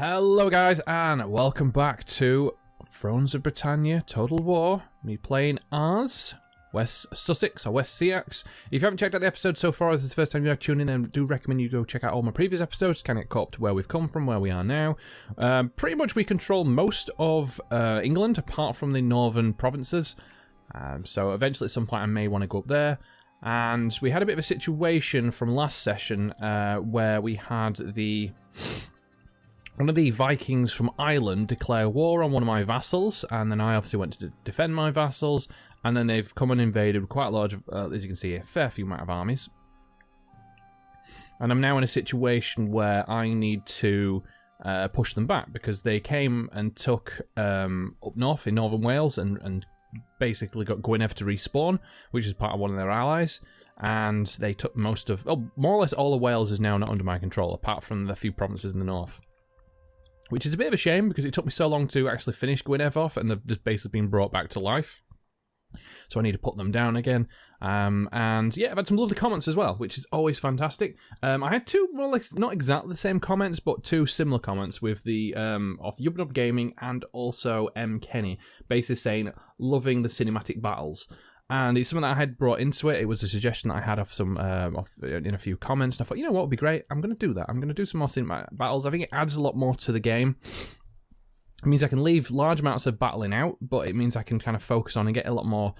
Hello guys and welcome back to Thrones of Britannia Total War. Me playing as West Sussex or West Seaxe. If you haven't checked out the episode so far, this is the first time you are tuning in, I do recommend you go check out all my previous episodes to kind of get caught up to where we've come from, where we are now. Pretty much we control most of England apart from the northern provinces. So eventually at some point I may want to go up there. And we had a bit of a situation from last session where we had one of the Vikings from Ireland declare war on one of my vassals, and then I obviously went to defend my vassals, and then they've come and invaded quite a large, as you can see, a fair few amount of armies. And I'm now in a situation where I need to push them back, because they came and took up north in northern Wales and basically got Gwynedd to respawn, which is part of one of their allies, and they took most of, more or less all of Wales is now not under my control, apart from the few provinces in the north. Which is a bit of a shame, because it took me so long to actually finish Gwynedd off, and they've just basically been brought back to life. So I need to put them down again. And yeah, I've had some lovely comments as well, which is always fantastic. I had two, more or less, not exactly the same comments, but two similar comments with the of Yubnub Gaming and also M. Kenny, basically saying, loving the cinematic battles. And it's something that I had brought into it. It was a suggestion that I had of some in a few comments. And I thought, you know what would be great? I'm going to do that. I'm going to do some more cinematic battles. I think it adds a lot more to the game. It means I can leave large amounts of battling out, but it means I can kind of focus on and get a lot more,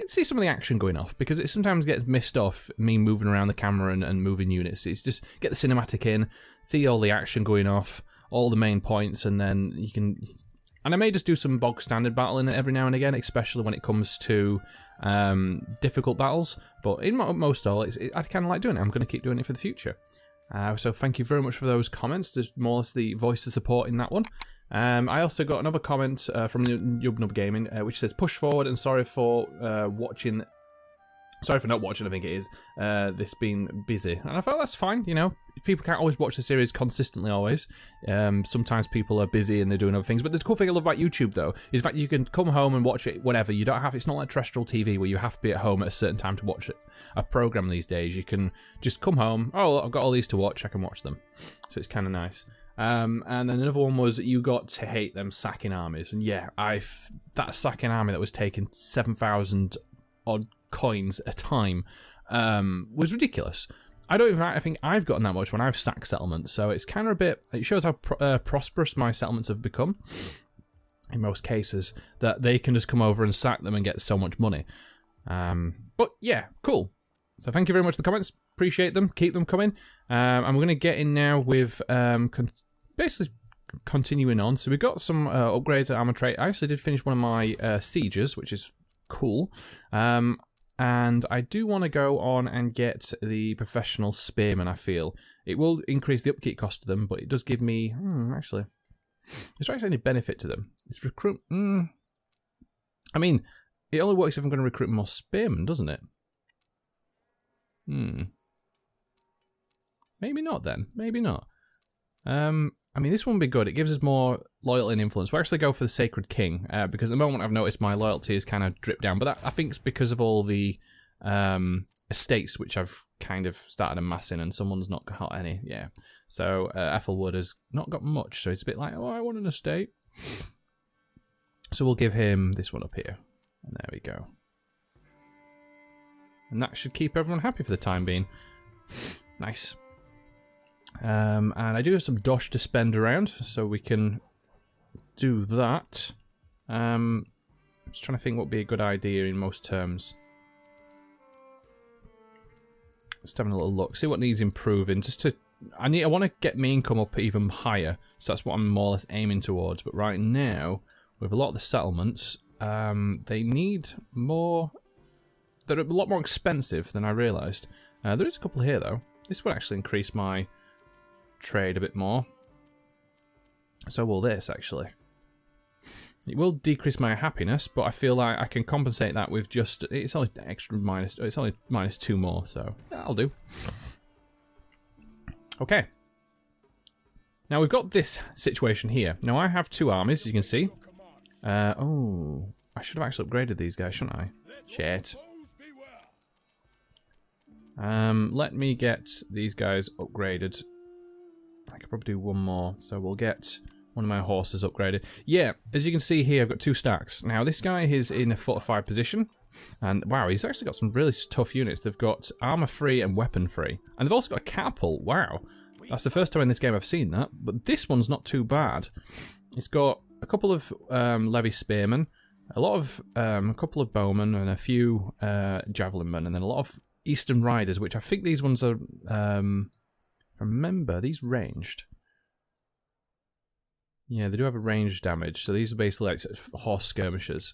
see some of the action going off, because it sometimes gets missed off, me moving around the camera and moving units. It's just get the cinematic in, see all the action going off, all the main points, and then you can... And I may just do some bog standard battling every now and again, especially when it comes to difficult battles. But in most all, I kind of like doing it. I'm going to keep doing it for the future. So thank you very much for those comments. There's more or less the voice of support in that one. I also got another comment from Yubnub Gaming, which says, push forward and sorry for watching... Sorry for not watching, I think it is. This being busy. And I thought that's fine, you know. People can't always watch the series consistently always. Sometimes people are busy and they're doing other things. But the cool thing I love about YouTube, though, is that you can come home and watch it whenever. You don't have... It's not like terrestrial TV where you have to be at home at a certain time to watch it. A program these days, you can just come home. Oh, I've got all these to watch. I can watch them. So it's kind of nice. And then another one was you got to hate them sacking armies. And yeah, that sacking army that was taking 7,000 odd coins a time was ridiculous. I think I've gotten that much when I've sacked settlements, so it's kind of a bit, it shows how prosperous my settlements have become in most cases, that they can just come over and sack them and get so much money. But yeah, cool. So thank you very much for the comments, appreciate them, keep them coming. And we're going to get in now with basically continuing on. So we got some upgrades at armor trait. I actually did finish one of my sieges, which is cool. And I do want to go on and get the professional spearmen, I feel. It will increase the upkeep cost of them, but it does give me... actually... Is there actually any benefit to them? It's recruit... I mean, it only works if I'm going to recruit more spearmen, doesn't it? Maybe not then. Maybe not. I mean, this one would be good. It gives us more loyalty and influence. We'll actually go for the Sacred King, because at the moment I've noticed my loyalty has kind of dripped down. But that, I think, it's because of all the estates which I've kind of started amassing, and someone's not got any. Yeah. So Ethelwood has not got much, so it's a bit like, oh, I want an estate. So we'll give him this one up here. And there we go. And that should keep everyone happy for the time being. Nice. And I do have some dosh to spend around, so we can do that. Just trying to think what would be a good idea in most terms. Just having a little look, see what needs improving. Just to, I want to get my income up even higher, so that's what I'm more or less aiming towards. But right now, with a lot of the settlements, they need more. They're a lot more expensive than I realised. There is a couple here though. This would actually increase my trade a bit more. So will this, actually. It will decrease my happiness, but I feel like I can compensate that with just... It's only extra minus... It's only -2 more, so that'll do. Okay. Now we've got this situation here. Now I have 2 armies, as you can see. Oh, I should have actually upgraded these guys, shouldn't I? Shit. Let me get these guys upgraded. I could probably do one more, so we'll get one of my horses upgraded. Yeah, as you can see here, I've got 2 stacks. Now, this guy is in a fortified position, and wow, he's actually got some really tough units. They've got armor free and weapon free, and they've also got a catapult. Wow, that's the first time in this game I've seen that, but this one's not too bad. It's got a couple of levy spearmen, a couple of bowmen, and a few javelin men, and then a lot of eastern riders, which I think these ones are, if I remember, these ranged. Yeah, they do have a range damage, so these are basically like sort of horse skirmishers.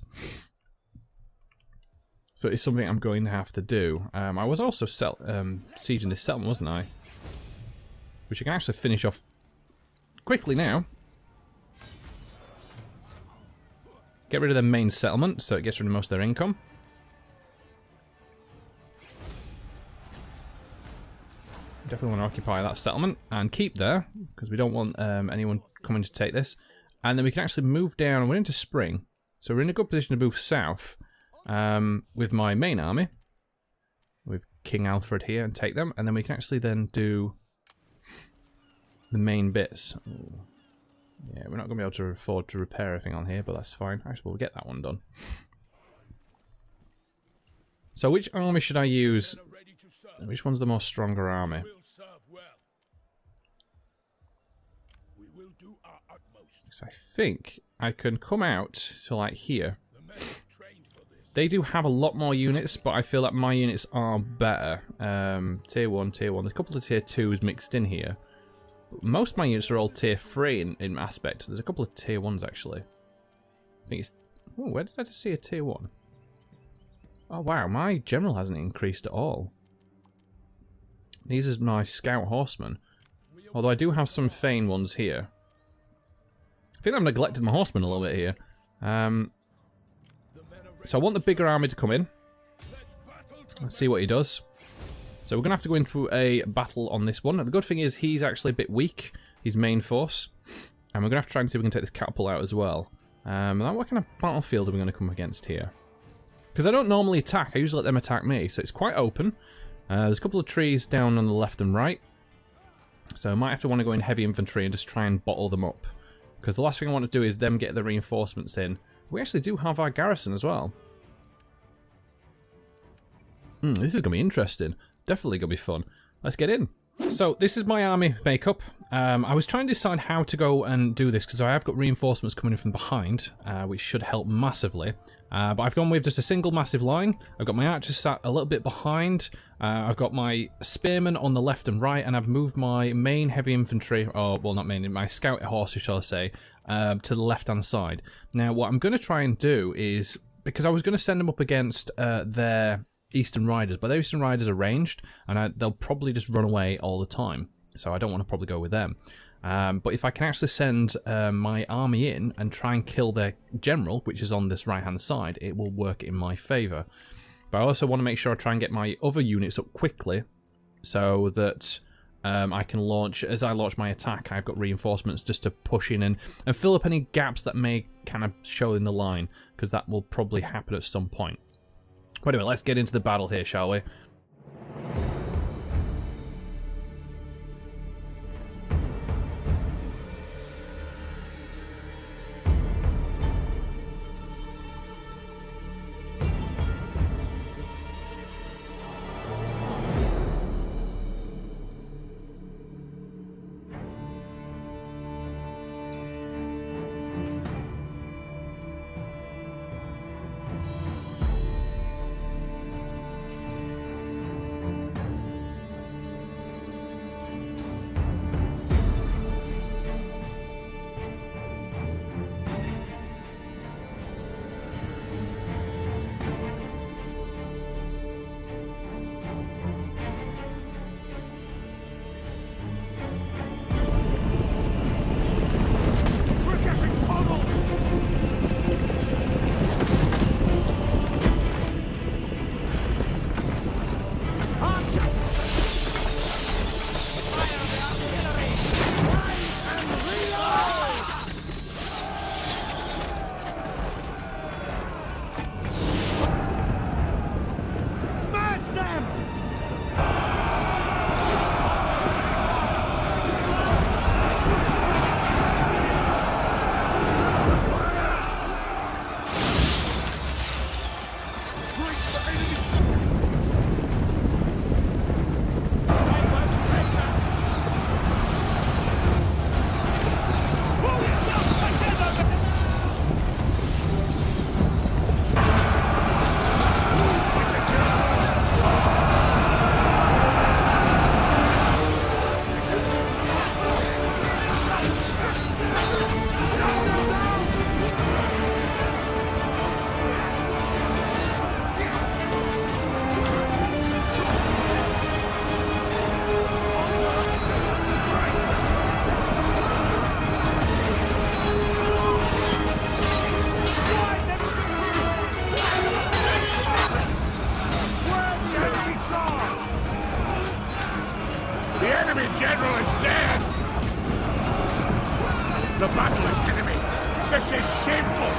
So it's something I'm going to have to do. I was also sieging this settlement, wasn't I? Which I can actually finish off quickly now. Get rid of the main settlement, so it gets rid of most of their income. Definitely want to occupy that settlement and keep there, because we don't want anyone coming to take this. And then we can actually move down, and we're into spring. So we're in a good position to move south with my main army, with King Alfred here, and take them. And then we can actually then do the main bits. Ooh. Yeah, we're not going to be able to afford to repair everything on here, but that's fine. Actually, we'll get that one done. So which army should I use? Which one's the more stronger army? Because I think I can come out to like here. They do have a lot more units, but I feel like my units are better. Tier 1, Tier 1. There's a couple of Tier 2s mixed in here. But most of my units are all Tier 3 in aspect. There's a couple of Tier 1s actually. I think it's... Oh, where did I just see a Tier 1? Oh wow, my general hasn't increased at all. These are my scout horsemen. Although I do have some Thane ones here. I think I've neglected my horsemen a little bit here. So I want the bigger army to come in. Let's see what he does. So we're going to have to go into a battle on this one. The good thing is he's actually a bit weak, his main force. And we're going to have to try and see if we can take this catapult out as well. What kind of battlefield are we going to come against here? Because I don't normally attack, I usually let them attack me. So it's quite open. There's a couple of trees down on the left and right. So I might have to want to go in heavy infantry and just try and bottle them up. Because the last thing I want to do is them get the reinforcements in. We actually do have our garrison as well. This is going to be interesting. Definitely going to be fun. Let's get in. So this is my army makeup. I was trying to decide how to go and do this because I have got reinforcements coming in from behind, which should help massively. But I've gone with just a single massive line. I've got my archers sat a little bit behind. I've got my spearmen on the left and right, and I've moved my main heavy infantry, or well, not main, my scout horses, shall I say, to the left-hand side. Now, what I'm going to try and do is, because I was going to send them up against their Eastern Riders, but their Eastern Riders are ranged, and they'll probably just run away all the time. So I don't want to probably go with them. But if I can actually send my army in and try and kill their general, which is on this right-hand side, it will work in my favour. But I also want to make sure I try and get my other units up quickly, so that I can launch, as I launch my attack, I've got reinforcements just to push in and fill up any gaps that may kind of show in the line, because that will probably happen at some point. But anyway, let's get into the battle here, shall we? We're getting pummeled! The battle is enemy! This is shameful!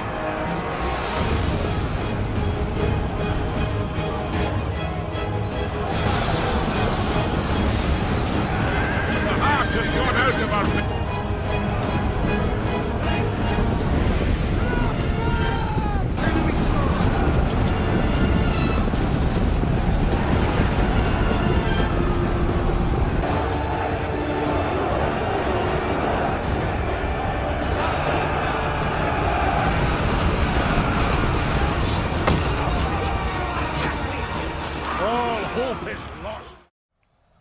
The heart has gone out of our...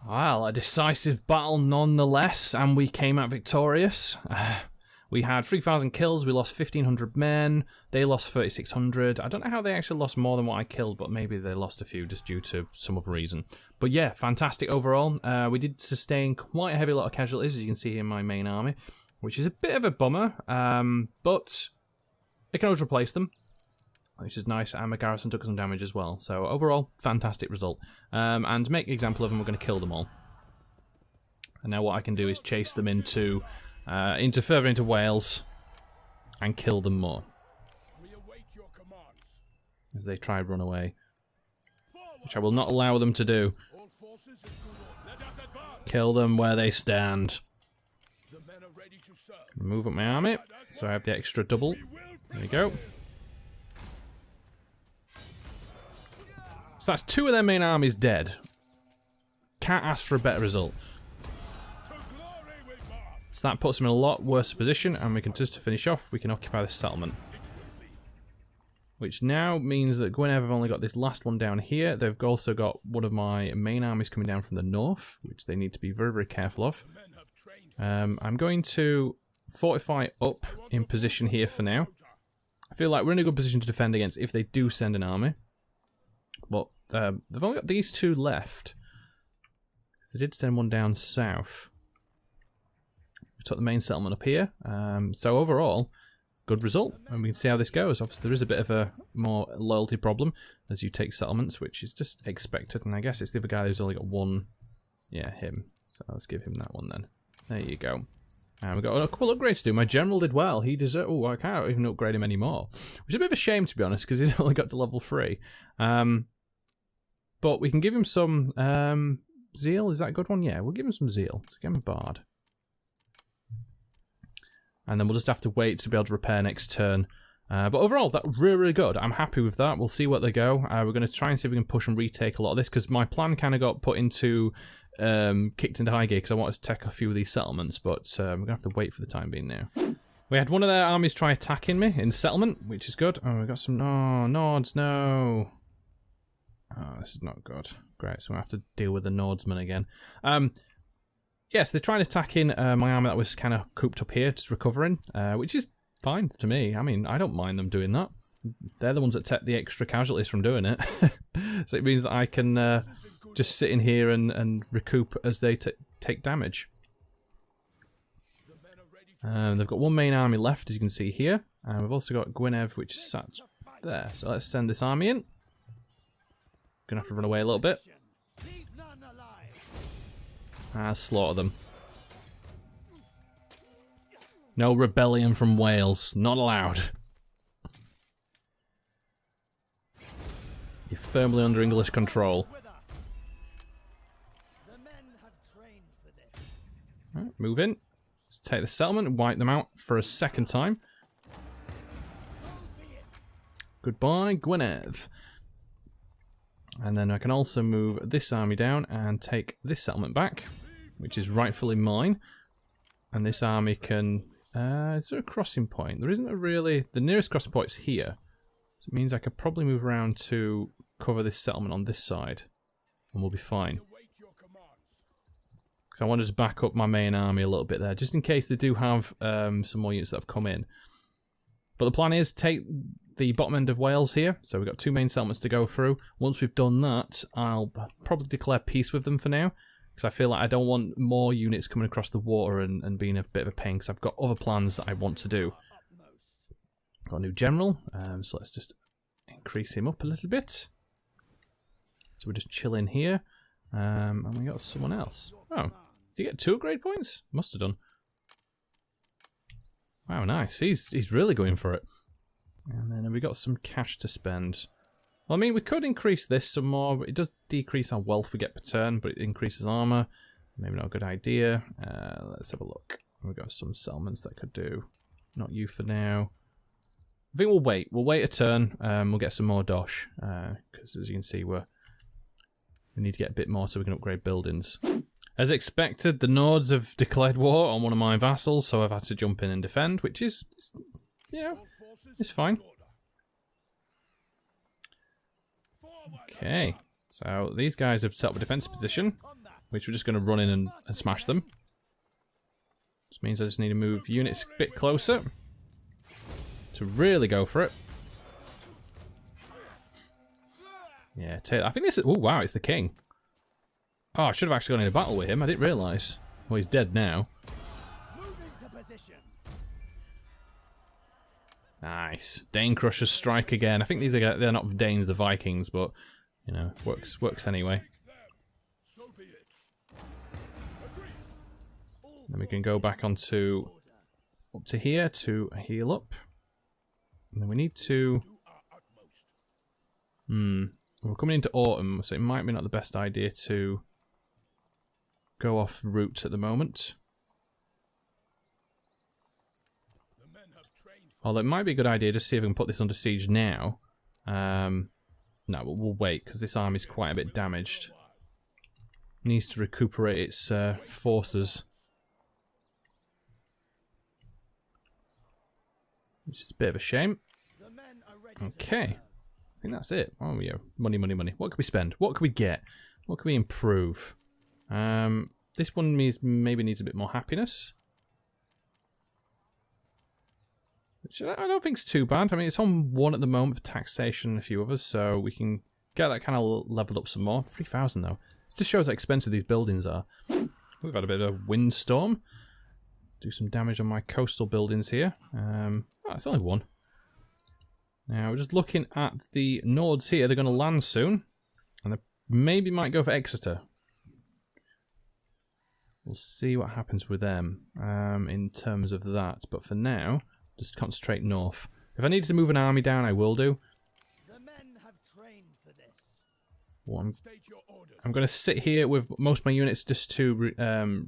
Well, a decisive battle nonetheless, and we came out victorious. We had 3,000 kills, we lost 1,500 men, they lost 3,600. I don't know how they actually lost more than what I killed, but maybe they lost a few just due to some other reason. But yeah, fantastic overall. We did sustain quite a heavy lot of casualties, as you can see here in my main army, which is a bit of a bummer, but they can always replace them, which is nice, and my garrison took some damage as well. So overall, fantastic result. And to make an example of them, we're going to kill them all. And now what I can do is chase them into further into Wales and kill them more. As they try and run away. Which I will not allow them to do. Kill them where they stand. Move up my army, so I have the extra double. There we go. So that's 2 of their main armies dead. Can't ask for a better result. So that puts them in a lot worse position, and we can just to finish off, we can occupy this settlement. Which now means that Gwynedd have only got this last one down here. They've also got one of my main armies coming down from the north, which they need to be very, very careful of. I'm going to fortify up in position here for now. I feel like we're in a good position to defend against if they do send an army. But they've only got these 2 left. They did send one down south. We took the main settlement up here. So overall, good result. And we can see how this goes. Obviously, there is a bit of a more loyalty problem as you take settlements, which is just expected. And I guess it's the other guy who's only got 1. Yeah, him. So let's give him that one then. There you go. And we've got a couple of upgrades to do. My general did well. He deserved... Oh, I can't even upgrade him anymore. Which is a bit of a shame, to be honest, because he's only got to level 3. But we can give him some zeal. Is that a good one? Yeah, we'll give him some zeal. So give him a bard. And then we'll just have to wait to be able to repair next turn. But overall, that's really, really good. I'm happy with that. We'll see what they go. We're going to try and see if we can push and retake a lot of this, because my plan kind of got put into... kicked into high gear because I wanted to take a few of these settlements, but we're going to have to wait for the time being now. We had one of their armies try attacking me in settlement, which is good. Oh, we got some... Oh, Nords, no. Oh, this is not good. Great, so we have to deal with the Nordsmen again. Yes, they're trying to attack in my army that was kind of cooped up here, just recovering, which is fine to me. I mean, I don't mind them doing that. They're the ones that take the extra casualties from doing it. So it means that I can just sit in here and recoup as they take damage. They've got 1 main army left, as you can see here. And we've also got Gwynedd, which is sat there. So let's send this army in. Gonna have to run away a little bit. Slaughter them. No rebellion from Wales. Not allowed. You're firmly under English control. Right, move in. Let's take the settlement and wipe them out for a second time. Goodbye, Gwynedd. And then I can also move this army down and take this settlement back, which is rightfully mine. And this army can... is there a crossing point? There isn't a really... The nearest crossing point is here. So it means I could probably move around to cover this settlement on this side. And we'll be fine. Because I wanted to back up my main army a little bit there, just in case they do have some more units that have come in. But the plan is take the bottom end of Wales here. So we've got 2 main settlements to go through. Once we've done that, I'll probably declare peace with them for now. Because I feel like I don't want more units coming across the water and being a bit of a pain, because I've got other plans that I want to do. Got a new general, so let's just increase him up a little bit. So we're just chilling here. And we got someone else. Oh, did you get 2 upgrade points? Must have done. Wow, nice. He's really going for it. And then we got some cash to spend. Well, I mean, we could increase this some more, but it does decrease our wealth we get per turn, but it increases armor. Maybe not a good idea. Let's have a look. We've got some settlements that could do. Not you for now. I think we'll wait. We'll wait a turn. We'll get some more dosh, because as you can see, we need to get a bit more so we can upgrade buildings. As expected, the Nords have declared war on one of my vassals, so I've had to jump in and defend, which is, you know, it's fine. Okay, so these guys have set up a defensive position, which we're just going to run in and smash them. This means I just need to move units a bit closer to really go for it. Yeah, I think this is... Oh, wow, it's the king. Oh, I should have actually gone into battle with him. I didn't realise. Well, he's dead now. Nice. Dane Crushers strike again. I think these are... They're not Danes, the Vikings, but, you know, works anyway. Then we can go back onto... up to here to heal up. And then we need to... We're coming into autumn, so it might be not the best idea to go off route at the moment. Although it might be a good idea to see if we can put this under siege now. No, but we'll wait, because this army's quite a bit damaged. Needs to recuperate its forces. Which is a bit of a shame. Okay. I think that's it. Oh yeah, money, money, money. What can we spend? What can we get? What can we improve? This one maybe needs a bit more happiness. Which I don't think is too bad. I mean, it's on 1 at the moment for taxation and a few others, so we can get that kind of leveled up some more. 3,000 though. This just shows how expensive these buildings are. We've had a bit of a windstorm. Do some damage on my coastal buildings here. Oh, it's only 1. Now, we're just looking at the Nords here. They're going to land soon. And they maybe might go for Exeter. We'll see what happens with them in terms of that. But for now, just concentrate north. If I need to move an army down, I will do. Well, I'm going to sit here with most of my units just to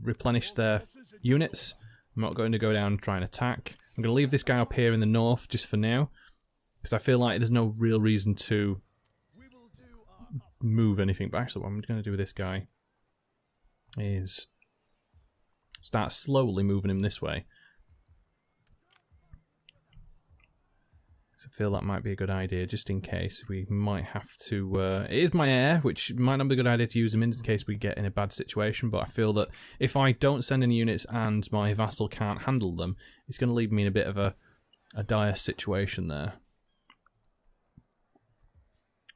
replenish their units. I'm not going to go down and try and attack. I'm going to leave this guy up here in the north just for now. Because I feel like there's no real reason to move anything. But actually, what I'm going to do with this guy is start slowly moving him this way. So I feel that might be a good idea, just in case we might have to... it is my heir, which might not be a good idea to use him in case we get in a bad situation. But I feel that if I don't send any units and my vassal can't handle them, it's going to leave me in a bit of a dire situation there.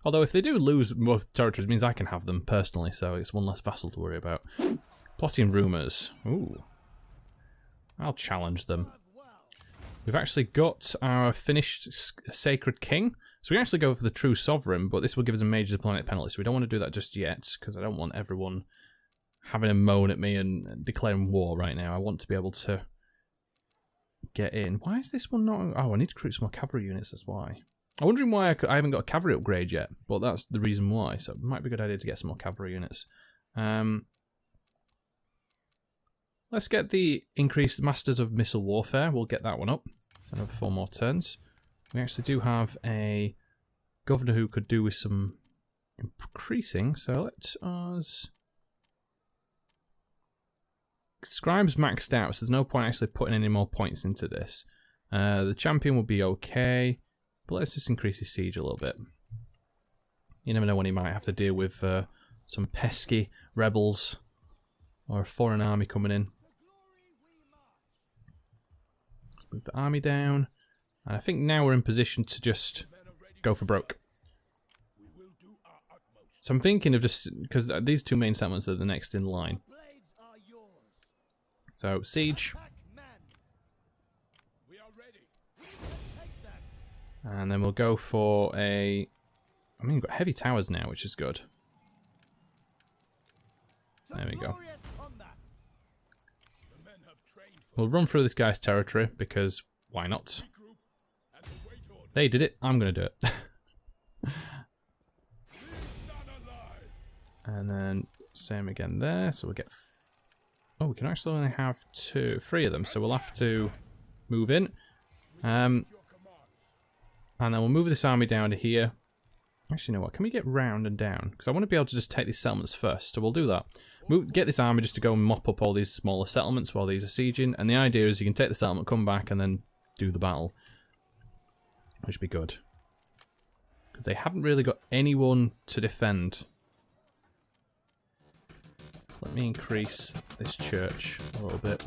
Although if they do lose both territories, it means I can have them personally, so it's one less vassal to worry about. Plotting rumours. Ooh. I'll challenge them. We've actually got our finished Sacred King. So we can actually go for the True Sovereign, but this will give us a major diplomatic penalty, so we don't want to do that just yet, because I don't want everyone having a moan at me and declaring war right now. I want to be able to get in. Why is this one not... Oh, I need to recruit some more cavalry units, that's why. I'm wondering why I haven't got a cavalry upgrade yet, but that's the reason why, so it might be a good idea to get some more cavalry units. Let's get the increased Masters of Missile Warfare. We'll get that one up. So another 4 more turns. We actually do have a governor who could do with some increasing, so let us... Scribe's maxed out, so there's no point actually putting any more points into this. The champion will be okay. But let's just increase his siege a little bit. You never know when he might have to deal with some pesky rebels or a foreign army coming in. Let's move the army down. And I think now we're in position to just go for broke. So I'm thinking of just... because these 2 main settlements are the next in line. So, siege. And then we'll go for a... I mean, we've got heavy towers now, which is good. There we go. We'll run through this guy's territory, because Why not? They did it. I'm going to do it. And then same again there. So we'll get... Oh, we can actually only have 3 of them. So we'll have to move in. And then we'll move this army down to here. Actually, you know what? Can we get round and down? Because I want to be able to just take these settlements first. So we'll do that. Get this army just to go and mop up all these smaller settlements while these are sieging. And the idea is you can take the settlement, come back, and then do the battle. Which would be good. Because they haven't really got anyone to defend. So let me increase this church a little bit.